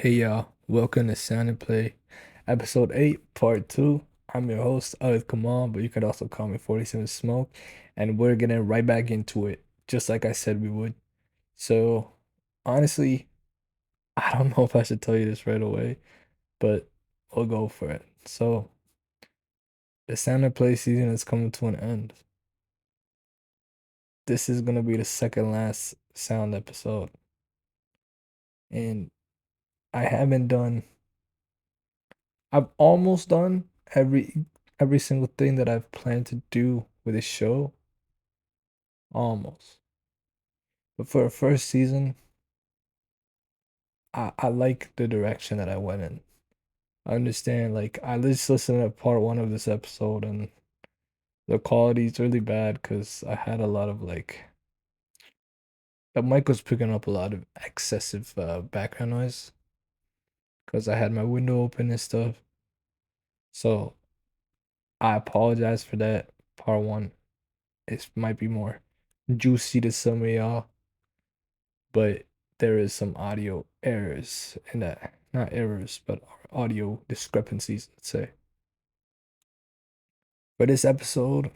Hey y'all, welcome to Sound and Play, episode 8, part 2. I'm your host, Ayat, but you could also call me 47Smoke, and we're getting right back into it, just like I said we would. So, honestly, I don't know if I should tell you this right away, but we'll go for it. So, the Sound and Play season is coming to an end. This is gonna be the second last sound episode, and I haven't done I've almost done every single thing that I've planned to do with this show. Almost. But for a first season, I like the direction that I went in. I understand, like, I just listened to part one of this episode and the quality is really bad because I had a lot of, like, the mic was picking up a lot of excessive background noise because I had my window open and stuff. So I apologize for that. Part one, it might be more juicy to some of y'all, but there is some audio errors in that. Not errors, but audio discrepancies, let's say. For this episode,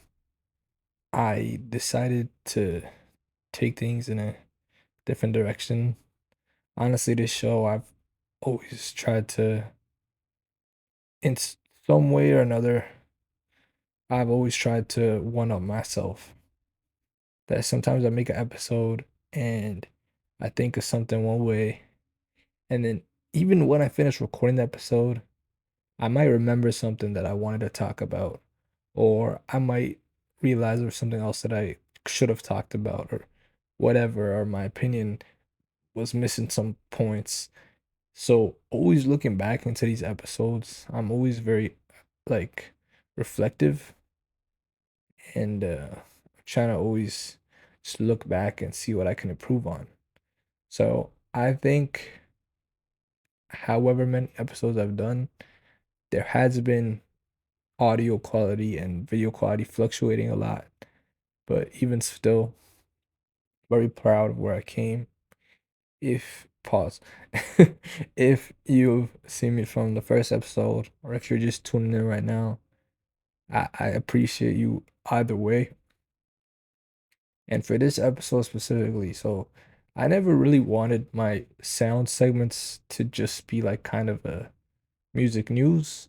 I decided to take things in a different direction. Honestly, this show, I've always tried to, in some way or another, I've always tried to one up myself. That sometimes I make an episode and I think of something one way, and then even when I finish recording the episode, I might remember something that I wanted to talk about, or I might realize there's something else that I should have talked about, or whatever, or my opinion was missing some points. So, always looking back into these episodes, I'm always very like reflective and trying to always just look back and see what I can improve on. So, I think however many episodes I've done, there has been audio quality and video quality fluctuating a lot, but even still, very proud of where I came. If pause, if you've seen me from the first episode, or if you're just tuning in right now, I appreciate you either way. And for this episode specifically, so I never really wanted my sound segments to just be like kind of a music news.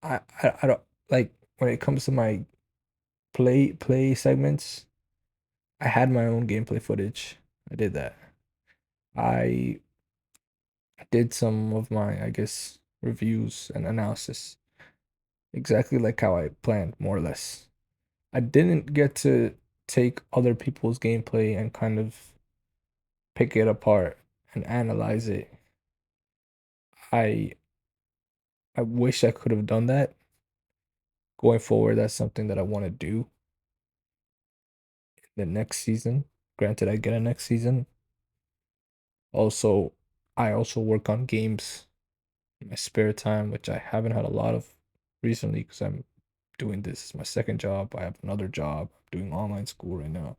I don't like when it comes to my play segments. I had my own gameplay footage. I did that. I did some of my, I guess, reviews and analysis exactly like how I planned, more or less. I didn't get to take other people's gameplay and kind of pick it apart and analyze it. I I wish I could have done that. Going forward, that's something that I want to do the next season. Granted, I get a next season. Also, I also work on games in my spare time, which I haven't had a lot of recently because I'm doing this as my second job. I have another job. I'm doing online school right now.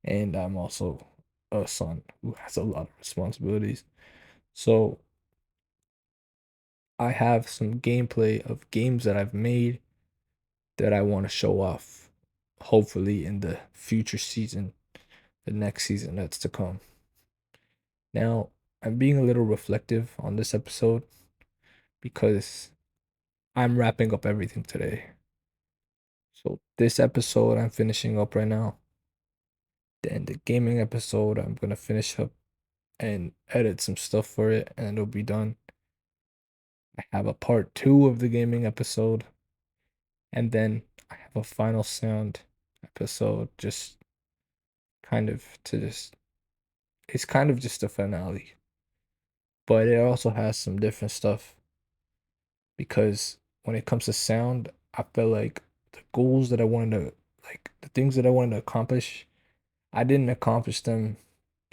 And I'm also a son who has a lot of responsibilities. So I have some gameplay of games that I've made that I want to show off, hopefully in the future season, the next season that's to come. Now, I'm being a little reflective on this episode because I'm wrapping up everything today. So this episode I'm finishing up right now. Then the gaming episode I'm gonna finish up and edit some stuff for it and it'll be done. I have a part two of the gaming episode, and then I have a final sound episode just kind of to just it's kind of just a finale. But it also has some different stuff because when it comes to sound, I feel like the goals that I wanted to like the things that I wanted to accomplish, I didn't accomplish them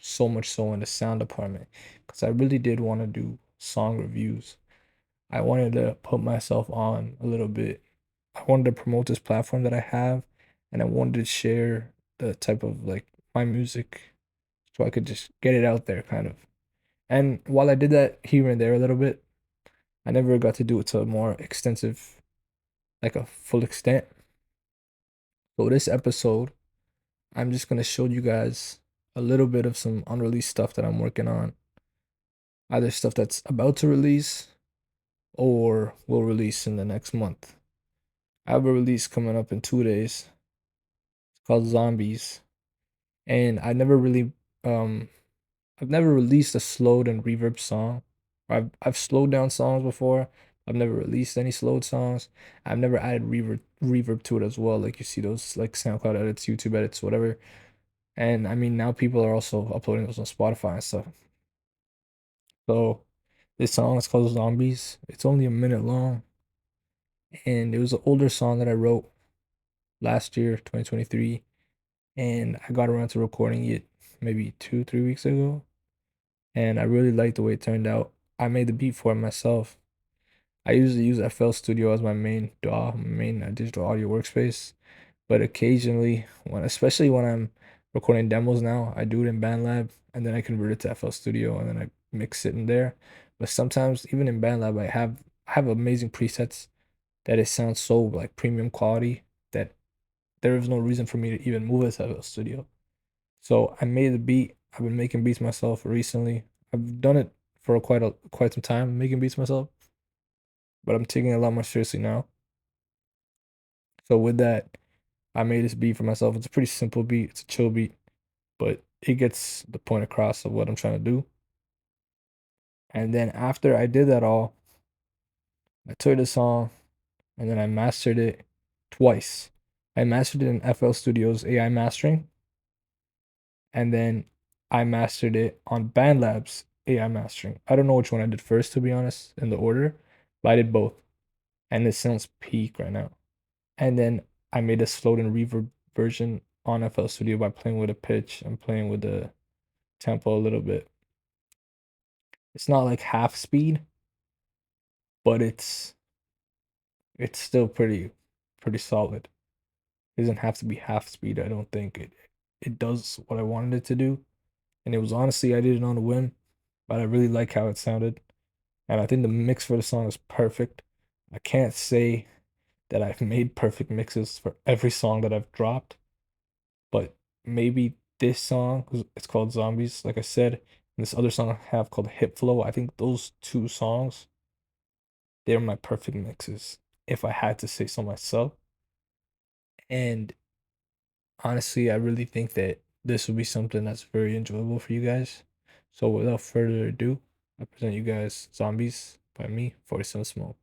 so much so in the sound department because I really did want to do song reviews. I wanted to put myself on a little bit. I wanted to promote this platform that I have, and I wanted to share the type of like my music so I could just get it out there kind of. And while I did that here and there a little bit, I never got to do it to a more extensive, like a full extent. So this episode, I'm just gonna show you guys a little bit of some unreleased stuff that I'm working on. Either stuff that's about to release or will release in the next month. I have a release coming up in 2 days. It's called Zombies. And um I've never released a slowed and reverb song. I've slowed down songs before. I've never released any slowed songs. I've never added reverb to it as well. Like you see those like SoundCloud edits, YouTube edits, whatever. And I mean now people are also uploading those on Spotify and stuff. So this song is called Zombies. It's only a minute long. And it was an older song that I wrote last year, 2023. And I got around to recording it maybe 2, 3 weeks ago. And I really liked the way it turned out. I made the beat for it myself. I usually use FL Studio as my main DAW, my main digital audio workspace. But occasionally, especially when I'm recording demos now, I do it in BandLab and then I convert it to FL Studio and then I mix it in there. But sometimes even in BandLab, I have amazing presets that it sounds so like premium quality that there is no reason for me to even move it to FL Studio. So I made the beat. I've been making beats myself recently. I've done it for quite some time, making beats myself, but I'm taking it a lot more seriously now. So with that, I made this beat for myself. It's a pretty simple beat. It's a chill beat, but it gets the point across of what I'm trying to do. And then after I did that all, I took the song and then I mastered it twice. I mastered it in FL Studio's AI mastering, and then I mastered it on BandLab's AI mastering. I don't know which one I did first, to be honest, in the order, but I did both, and it sounds peak right now. And then I made a slowed and reverb version on FL Studio by playing with the pitch and playing with the tempo a little bit. It's not like half speed, but it's still pretty solid. It doesn't have to be half speed. I don't think it does what I wanted it to do. And it was honestly I did it on a whim, but I really like how it sounded. And I think the mix for the song is perfect. I can't say that I've made perfect mixes for every song that I've dropped, but maybe this song, it's called Zombies, like I said, and this other song I have called Hip Flow. I think those two songs, they're my perfect mixes, if I had to say so myself. And honestly, I really think that this will be something that's very enjoyable for you guys. So without further ado, I present you guys Zombies by me, 47Smoke.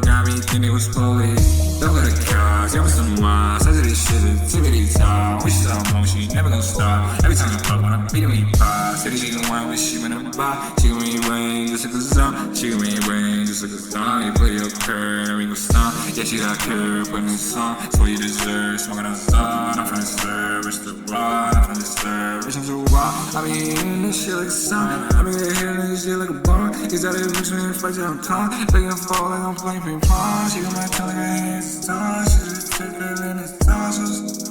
Got me thinking it was police. Look at the cars, it was some moms. I did this shit, activity time. We so motion, never gonna stop. Every time you fuck, when I beat it, we pop. Said she gon' want with she wanna buy. She gon' me rain, just like a song. She gon' me rain, just like a song. You play your curve, and we gon' stomp. Yeah, she got curve, put in the song. So you deserve, smoking outside. I'm finna serve, it's the bar. I'm finna serve, it's so wild. I be hitting this shit like a song. I be hitting this shit like a bar. Is that it makes me fight on top? Playing fall like I'm playing ping pong. She got my tongue like her hands tongue. She just took her in his tonsils.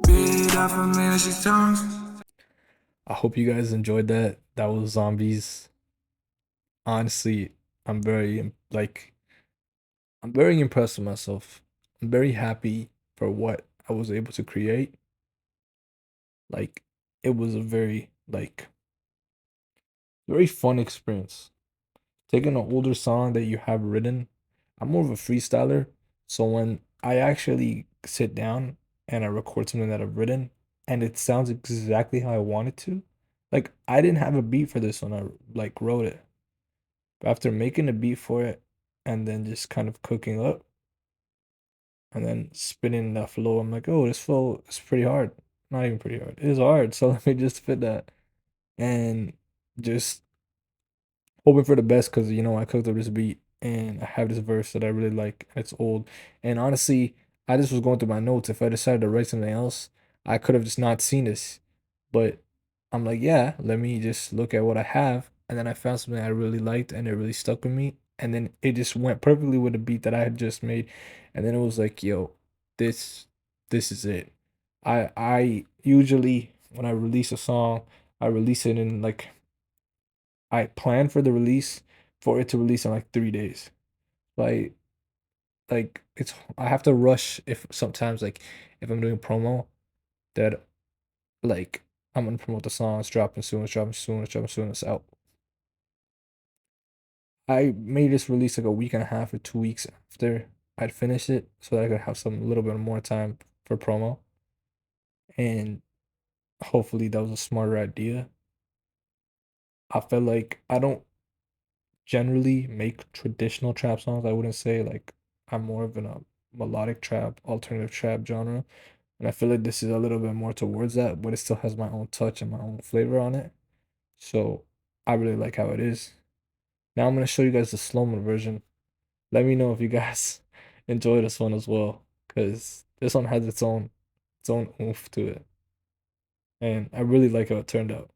Beat off of me and she tongues. I hope you guys enjoyed that. That was Zombies. Honestly, I'm very impressed with myself. I'm very happy for what I was able to create. Like it was a very fun experience. Taking an older song that you have written. I'm more of a freestyler, so when I actually sit down and I record something that I've written and it sounds exactly how I want it to, like I didn't have a beat for this when I like wrote it. But after making a beat for it and then just kind of cooking up and then spinning that flow, I'm like, oh, this flow is pretty hard. Not even pretty hard. It is hard. So let me just fit that and just hoping for the best because I cooked up this beat and I have this verse that I really like. It's old. And honestly, I just was going through my notes. If I decided to write something else, I could have just not seen this, but I'm like, yeah, let me just look at what I have. And then I found something I really liked and it really stuck with me. And then it just went perfectly with the beat that I had just made. And then it was like, yo, this this is it. I usually when I release a song, I release it in like I plan for the release for it to release in like 3 days. Like it's I have to rush if sometimes like if I'm doing promo that like I'm gonna promote the song, it's dropping soon, it's dropping soon, it's dropping soon, it's out. I made this release like a week and a half or 2 weeks after I'd finished it so that I could have some a little bit more time for promo. And hopefully that was a smarter idea. I felt like I don't generally make traditional trap songs. I wouldn't say like I'm more of a melodic trap, alternative trap genre. And I feel like this is a little bit more towards that, but it still has my own touch and my own flavor on it. So I really like how it is. Now I'm gonna show you guys the slow-mo version. Let me know if you guys enjoy this one as well, because this one has its own oomph to it. And I really like how it turned out.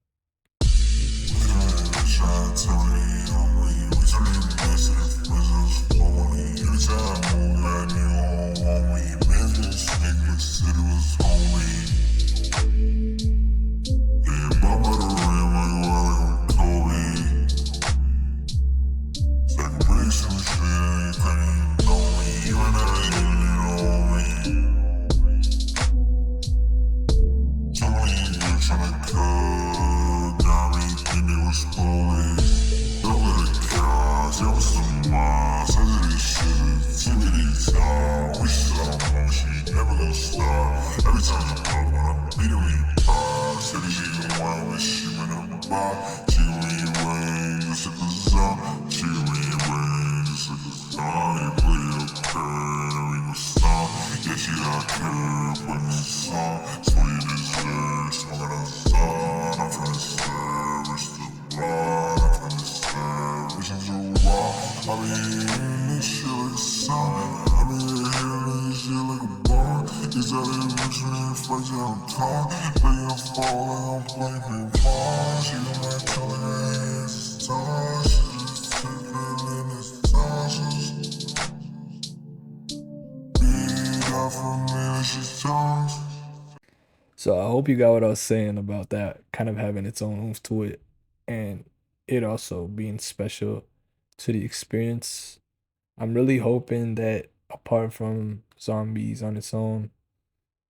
So I hope you got what I was saying about that kind of having its own oomph to it and it also being special to the experience. I'm really hoping that apart from Zombies on its own,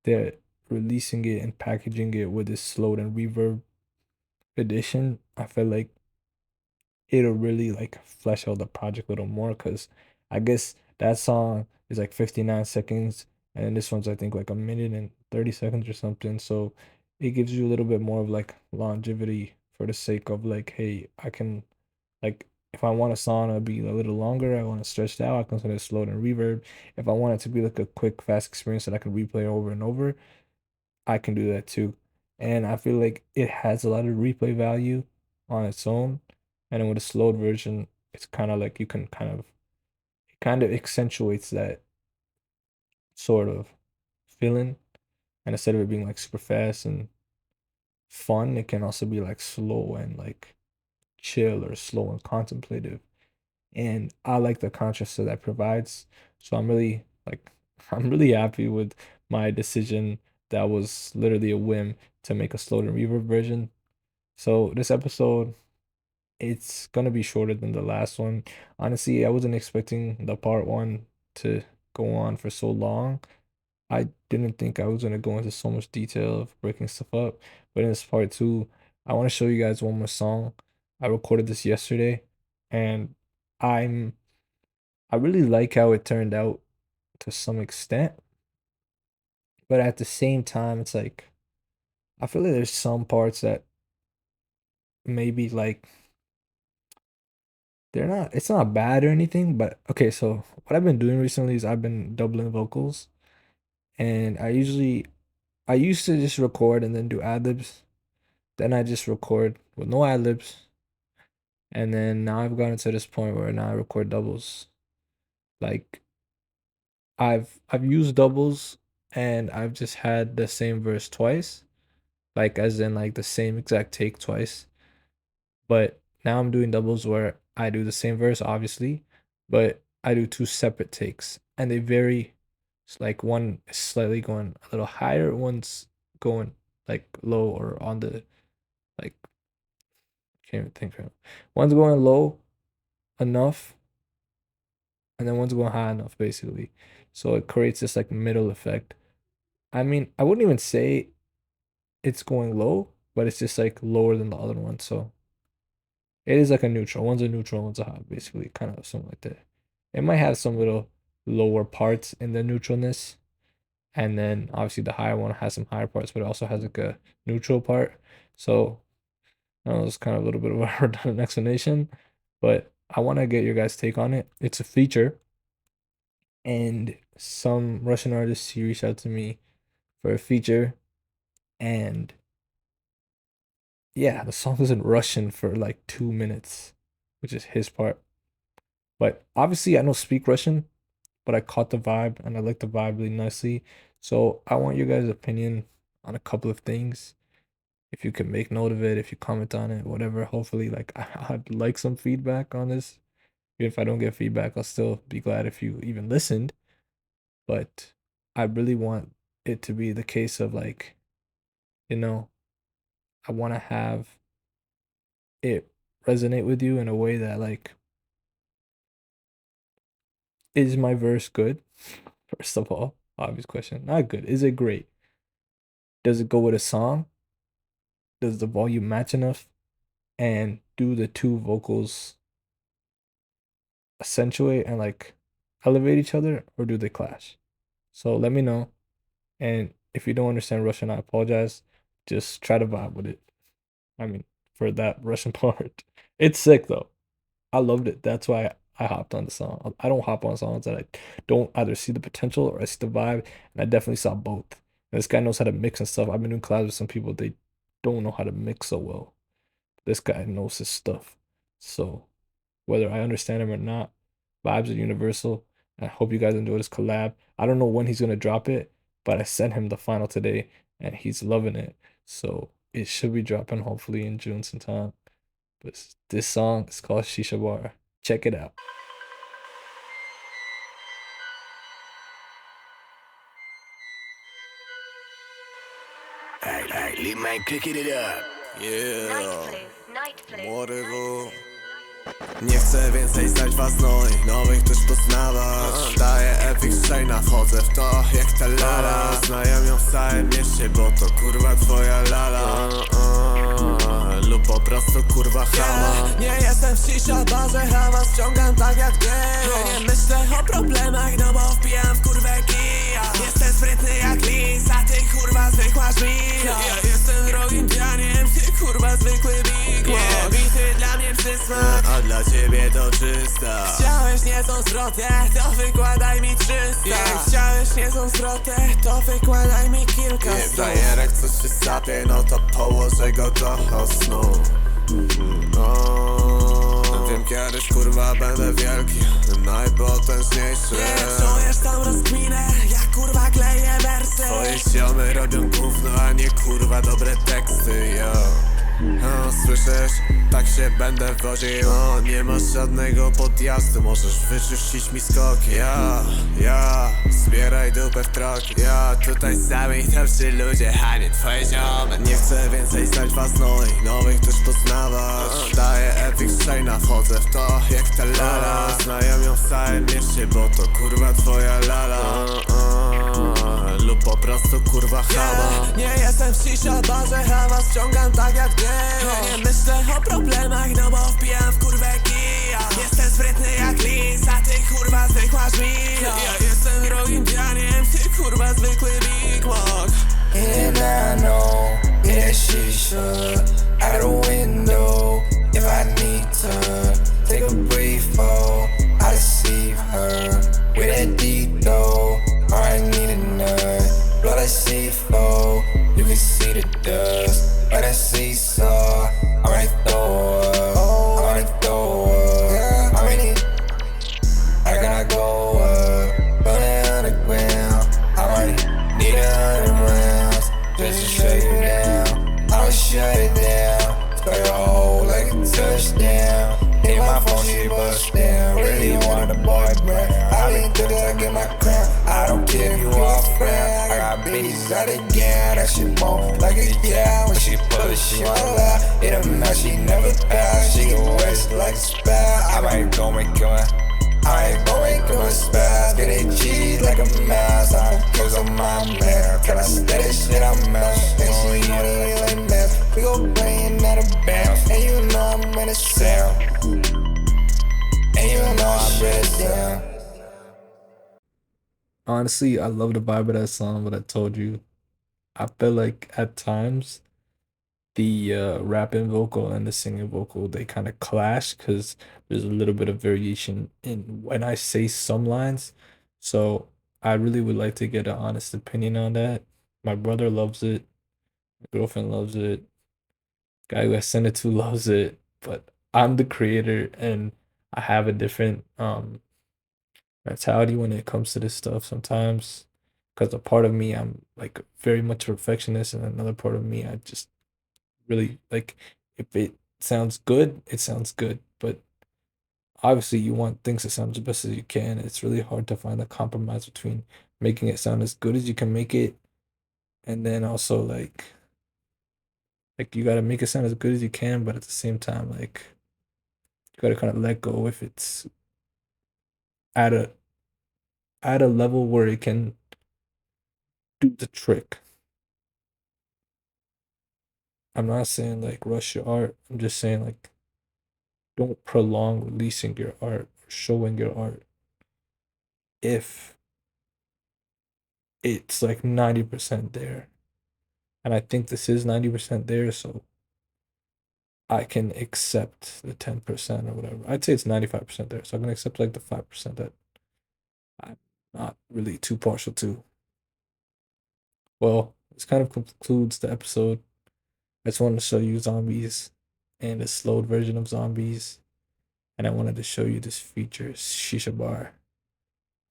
that releasing it and packaging it with this slowed and reverb edition, I feel like it'll really like flesh out the project a little more because I guess that song is like 59 seconds and this one's I think like a minute and 30 seconds or something. So it gives you a little bit more of like longevity for the sake of like, hey, I can like if I want a song to be a little longer, I want to stretch it out, I can send it slowed and reverb. If I want it to be like a quick, fast experience that I can replay over and over, I can do that too. And I feel like it has a lot of replay value on its own. And then with a slowed version, it's kind of like you can it kind of accentuates that sort of feeling. And instead of it being like super fast and fun, it can also be like slow and like chill or slow and contemplative. And I like the contrast that that provides. So I'm really like I'm really happy with my decision. That was literally a whim to make a slowed and reverb version. So this episode, it's gonna be shorter than the last one. Honestly, I wasn't expecting the part one to go on for so long. I didn't think I was gonna go into so much detail of breaking stuff up. But in this part two, I want to show you guys one more song. I recorded this yesterday, and I'm I really like how it turned out to some extent, but at the same time, it's like I feel like there's some parts that maybe like they're not it's not bad or anything, but okay, so what I've been doing recently is I've been doubling vocals and I used to just record and then do ad-libs. Then I just record with no ad-libs. And then now I've gotten to this point where now I record doubles. Like I've used doubles and I've just had the same verse twice, like as in like the same exact take twice. But now I'm doing doubles where I do the same verse, obviously, but I do two separate takes, and they vary. It's like one is slightly going a little higher, one's going like low or on the like can't even think of it. One's going low enough, and then one's going high enough, basically. So it creates this like middle effect. I mean, I wouldn't even say it's going low, but it's just like lower than the other one. So it is like a neutral. One's a neutral, one's a high, basically, kind of something like that. It might have some little lower parts in the neutralness, and then obviously the higher one has some higher parts, but it also has like a neutral part. So I know it's kind of a little bit of a redundant explanation, but I want to get your guys' take on it. It's a feature, and some Russian artists he reached out to me for a feature, and yeah, the song is in Russian for like 2 minutes, which is his part. But obviously, I don't speak Russian, but I caught the vibe and I like the vibe really nicely. So I want your guys' opinion on a couple of things. If you can make note of it, if you comment on it, whatever. Hopefully, like I'd like some feedback on this. Even if I don't get feedback, I'll still be glad if you even listened. But I really want it to be the case of like, you know, I want to have it resonate with you in a way that like, is my verse good? First of all, obvious question. Not good. Is it great? Does it go with a song? Does the volume match enough? And do the two vocals accentuate and like elevate each other, or do they clash? So let me know. And if you don't understand Russian, I apologize. Just try to vibe with it. I mean, for that Russian part. It's sick though. I loved it. That's why I hopped on the song. I don't hop on songs that I don't either see the potential or I see the vibe, and I definitely saw both. And this guy knows how to mix and stuff. I've been doing collabs with some people, they don't know how to mix so well. This guy knows his stuff. So whether I understand him or not, vibes are universal. I hope you guys enjoy this collab. I don't know when he's gonna drop it, but I sent him the final today and he's loving it. So it should be dropping hopefully in June sometime. But this song is called Shisha Bar. Check it out. Alright, leave man cooking it up. Młody W. Nie chcę więcej stać was nowych też poznawać. Daję epic shaina, wchodzę w to jak ta lala. Znają ją w całym mieście, bo to kurwa twoja lala. Lub po prostu kurwa chama. Nie jestem w shisha barze, hawa ściągam tak jak gej. Nie myślę o problemach, no bo wpijam w kurwę kija. Jestem sprytny jak lis, a ty kurwa zwykła żmija. Ja jestem drogim pianiem, ty kurwa zwykły Big Mac. Bity dla mnie przysmak, a dla ciebie to czysta. Chciałeś niezłą zwrotę, to wykładaj mi 300. Chciałeś niezłą zwrotę, to wykładaj mi kilka słów. Frajerek coś się sapie, no to położę go do snu. Wiem kiedyś kurwa będę wielki, najpotężniejszy. Nie czujesz tą rozkminę, ja kurwa kleję wersy. Twoje siomy robią gówno, a nie kurwa dobre teksty, yo. Słyszysz? Tak się będę wodził. Nie masz żadnego podjazdu, możesz wyczyścić mi skoki. Zbieraj dupę w troki. Tutaj sami dobrzy ludzie, a nie twoje ziomy. Nie chcę więcej stać was nowych też poznawać. Daję epic shaina, wchodzę w to jak ta lala. Znają ją w całym mieście, bo to kurwa twoja lala. Lub po prostu kurwa chama. Nie jestem w shisha barze, hawa ściągam tak jak gej. Nie myślę o problemach, no bo wpijam w kurwę kija. Jestem sprytny jak lis, a ty kurwa zwykła żmija. Ja jestem drogim pianiem, ty kurwa zwykły Big Mac. And I know, yeah, that shisha out the window. If I need to take a brief fall, I deceive her with that deep though. All I need a nut, blow that C4. You can see the dust, but that seesaw. I'm ready to throw up, I'm ready to throw up. I'm ready, I gotta go up, blow that underground. I'm ready, just to shut you down. I'ma shut it down. Score your hole like a touchdown. Hit my phone, she bust down. Really want a boyfriend. I been through that, I get my crown. I don't care if you are a friend. I got bitches out again. That shit moan like a cow. When she pull it, she wanna lie. It a mess, she never pass. She get wet like a spell. I might go make you I ain't gon' make him a spaz. Get it cheese like a mouse. I close on my man. Can I say this shit? I'm out. And she only like mess. We go playing at a band. And you know I'm in a sound. And you know I'm breast down. Honestly, I love the vibe of that song, but I told you, I feel like at times the rapping vocal and the singing vocal they kind of clash because there's a little bit of variation in when I say some lines. So I really would like to get an honest opinion on that. My brother loves it, my girlfriend loves it, guy who I sent it to loves it, but I'm the creator and I have a different mentality when it comes to this stuff sometimes. Because a part of me, I'm like very much a perfectionist, and another part of me, I just really like if it sounds good, it sounds good. But obviously, you want things to sound as best as you can. It's really hard to find a compromise between making it sound as good as you can make it, and then also like you gotta make it sound as good as you can, but at the same time, like you gotta kind of let go if it's at a at a level where it can do the trick. I'm not saying like rush your art. I'm just saying like don't prolong releasing your art or showing your art if it's like 90% there. And I think this is 90% there, so I can accept the 10% or whatever. I'd say it's 95% there, so I can accept like the 5% that I'm not really too partial to. Well, this kind of concludes the episode. I just wanted to show you zombies and a slowed version of zombies. And I wanted to show you this feature, Shisha Bar.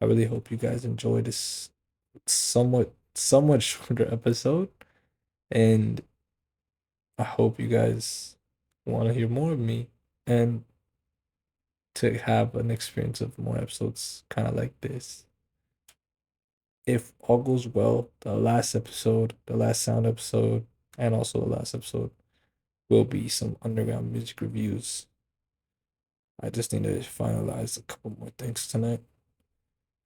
I really hope you guys enjoy this somewhat shorter episode. And I hope you guys want to hear more of me and to have an experience of more episodes kind of like this. If all goes well, the last episode, the last sound episode, and also the last episode will be some underground music reviews. I just need to finalize a couple more things tonight,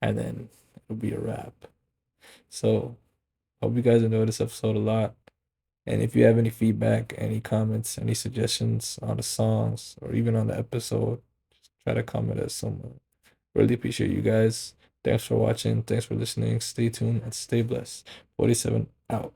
and then it'll be a wrap. So, hope you guys enjoyed this episode a lot. And if you have any feedback, any comments, any suggestions on the songs, or even on the episode, just try to comment us somewhere. Really appreciate you guys. Thanks for watching. Thanks for listening. Stay tuned and stay blessed. 47 out.